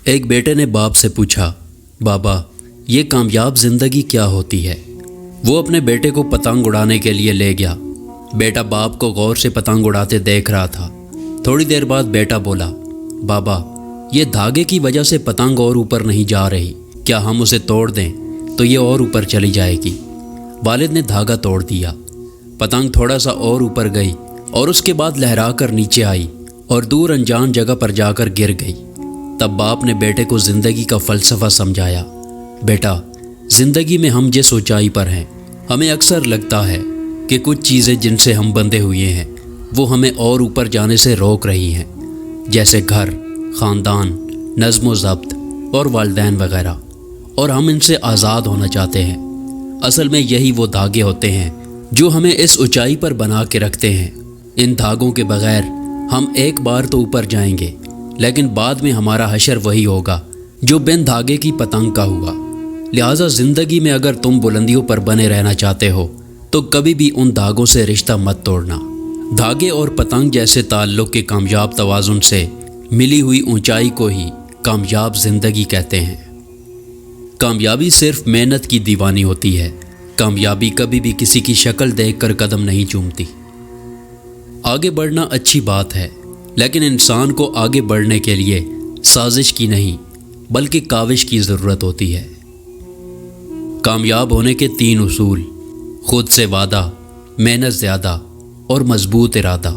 ایک بیٹے نے باپ سے پوچھا، بابا یہ کامیاب زندگی کیا ہوتی ہے؟ وہ اپنے بیٹے کو پتنگ اڑانے کے لیے لے گیا۔ بیٹا باپ کو غور سے پتنگ اڑاتے دیکھ رہا تھا۔ تھوڑی دیر بعد بیٹا بولا، بابا یہ دھاگے کی وجہ سے پتنگ اور اوپر نہیں جا رہی، کیا ہم اسے توڑ دیں تو یہ اور اوپر چلی جائے گی؟ والد نے دھاگا توڑ دیا۔ پتنگ تھوڑا سا اور اوپر گئی اور اس کے بعد لہرا کر نیچے آئی اور دور انجان جگہ پر جا کر گر گئی۔ تب باپ نے بیٹے کو زندگی کا فلسفہ سمجھایا، بیٹا زندگی میں ہم جس اونچائی پر ہیں، ہمیں اکثر لگتا ہے کہ کچھ چیزیں جن سے ہم بندھے ہوئے ہیں وہ ہمیں اور اوپر جانے سے روک رہی ہیں، جیسے گھر، خاندان، نظم و ضبط اور والدین وغیرہ، اور ہم ان سے آزاد ہونا چاہتے ہیں۔ اصل میں یہی وہ دھاگے ہوتے ہیں جو ہمیں اس اونچائی پر بنا کے رکھتے ہیں۔ ان دھاگوں کے بغیر ہم ایک بار تو اوپر جائیں گے، لیکن بعد میں ہمارا حشر وہی ہوگا جو بن دھاگے کی پتنگ کا ہوا۔ لہٰذا زندگی میں اگر تم بلندیوں پر بنے رہنا چاہتے ہو تو کبھی بھی ان دھاگوں سے رشتہ مت توڑنا۔ دھاگے اور پتنگ جیسے تعلق کے کامیاب توازن سے ملی ہوئی اونچائی کو ہی کامیاب زندگی کہتے ہیں۔ کامیابی صرف محنت کی دیوانی ہوتی ہے۔ کامیابی کبھی بھی کسی کی شکل دیکھ کر قدم نہیں چومتی۔ آگے بڑھنا اچھی بات ہے، لیکن انسان کو آگے بڑھنے کے لیے سازش کی نہیں بلکہ کاوش کی ضرورت ہوتی ہے۔ کامیاب ہونے کے 3 اصول: خود سے وعدہ، محنت زیادہ اور مضبوط ارادہ۔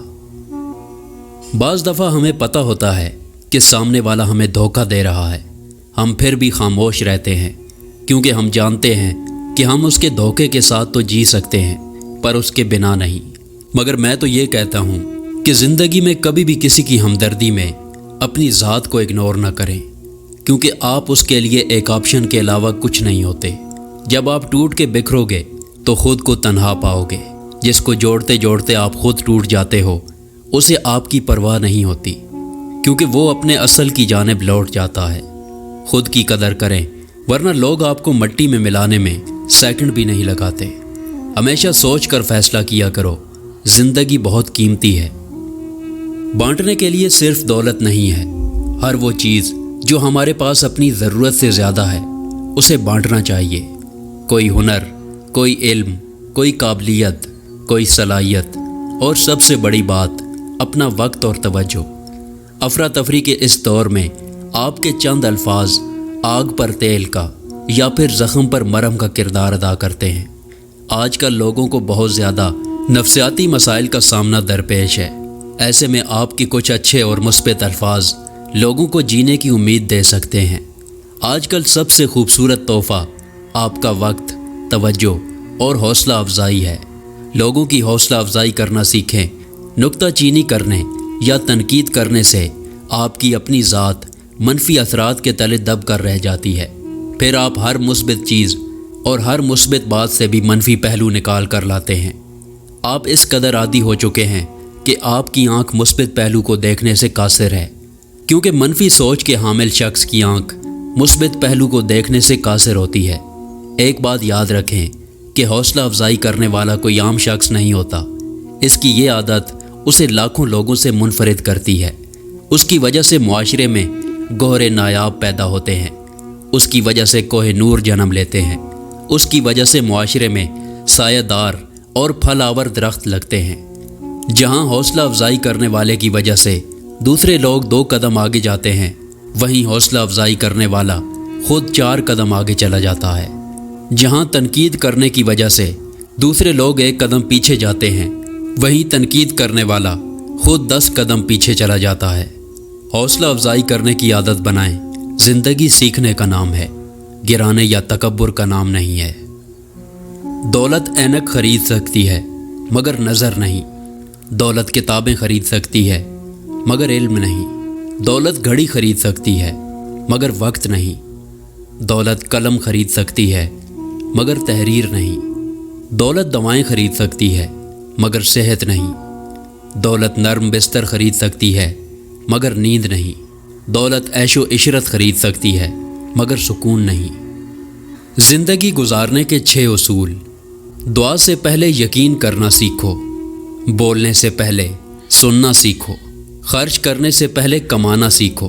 بعض دفعہ ہمیں پتہ ہوتا ہے کہ سامنے والا ہمیں دھوکہ دے رہا ہے، ہم پھر بھی خاموش رہتے ہیں کیونکہ ہم جانتے ہیں کہ ہم اس کے دھوکے کے ساتھ تو جی سکتے ہیں پر اس کے بنا نہیں۔ مگر میں تو یہ کہتا ہوں کہ زندگی میں کبھی بھی کسی کی ہمدردی میں اپنی ذات کو اگنور نہ کریں، کیونکہ آپ اس کے لیے ایک آپشن کے علاوہ کچھ نہیں ہوتے۔ جب آپ ٹوٹ کے بکھرو گے تو خود کو تنہا پاؤ گے۔ جس کو جوڑتے جوڑتے آپ خود ٹوٹ جاتے ہو اسے آپ کی پرواہ نہیں ہوتی، کیونکہ وہ اپنے اصل کی جانب لوٹ جاتا ہے۔ خود کی قدر کریں، ورنہ لوگ آپ کو مٹی میں ملانے میں سیکنڈ بھی نہیں لگاتے۔ ہمیشہ سوچ کر فیصلہ کیا کرو، زندگی بہت قیمتی ہے۔ بانٹنے کے لیے صرف دولت نہیں ہے، ہر وہ چیز جو ہمارے پاس اپنی ضرورت سے زیادہ ہے اسے بانٹنا چاہیے۔ کوئی ہنر، کوئی علم، کوئی قابلیت، کوئی صلاحیت، اور سب سے بڑی بات اپنا وقت اور توجہ۔ افراتفری کے اس دور میں آپ کے چند الفاظ آگ پر تیل کا یا پھر زخم پر مرہم کا کردار ادا کرتے ہیں۔ آج کل لوگوں کو بہت زیادہ نفسیاتی مسائل کا سامنا درپیش ہے۔ ایسے میں آپ کے کچھ اچھے اور مثبت الفاظ لوگوں کو جینے کی امید دے سکتے ہیں۔ آج کل سب سے خوبصورت تحفہ آپ کا وقت، توجہ اور حوصلہ افزائی ہے۔ لوگوں کی حوصلہ افزائی کرنا سیکھیں۔ نکتہ چینی کرنے یا تنقید کرنے سے آپ کی اپنی ذات منفی اثرات کے تلے دب کر رہ جاتی ہے۔ پھر آپ ہر مثبت چیز اور ہر مثبت بات سے بھی منفی پہلو نکال کر لاتے ہیں۔ آپ اس قدر عادی ہو چکے ہیں کہ آپ کی آنکھ مثبت پہلو کو دیکھنے سے قاصر ہے، کیونکہ منفی سوچ کے حامل شخص کی آنکھ مثبت پہلو کو دیکھنے سے قاصر ہوتی ہے۔ ایک بات یاد رکھیں کہ حوصلہ افزائی کرنے والا کوئی عام شخص نہیں ہوتا۔ اس کی یہ عادت اسے لاکھوں لوگوں سے منفرد کرتی ہے۔ اس کی وجہ سے معاشرے میں گوہر نایاب پیدا ہوتے ہیں، اس کی وجہ سے کوہ نور جنم لیتے ہیں، اس کی وجہ سے معاشرے میں سایہ دار اور پھل آور درخت لگتے ہیں۔ جہاں حوصلہ افزائی کرنے والے کی وجہ سے دوسرے لوگ 2 قدم آگے جاتے ہیں، وہیں حوصلہ افزائی کرنے والا خود 4 قدم آگے چلا جاتا ہے۔ جہاں تنقید کرنے کی وجہ سے دوسرے لوگ 1 قدم پیچھے جاتے ہیں، وہیں تنقید کرنے والا خود 10 قدم پیچھے چلا جاتا ہے۔ حوصلہ افزائی کرنے کی عادت بنائیں۔ زندگی سیکھنے کا نام ہے، گرانے یا تکبر کا نام نہیں ہے۔ دولت اینک خرید سکتی ہے مگر نظر نہیں۔ دولت کتابیں خرید سکتی ہے مگر علم نہیں۔ دولت گھڑی خرید سکتی ہے مگر وقت نہیں۔ دولت قلم خرید سکتی ہے مگر تحریر نہیں۔ دولت دوائیں خرید سکتی ہے مگر صحت نہیں۔ دولت نرم بستر خرید سکتی ہے مگر نیند نہیں۔ دولت عیش و عشرت خرید سکتی ہے مگر سکون نہیں۔ زندگی گزارنے کے 6 اصول: دعا سے پہلے یقین کرنا سیکھو، بولنے سے پہلے سننا سیکھو، خرچ کرنے سے پہلے کمانا سیکھو،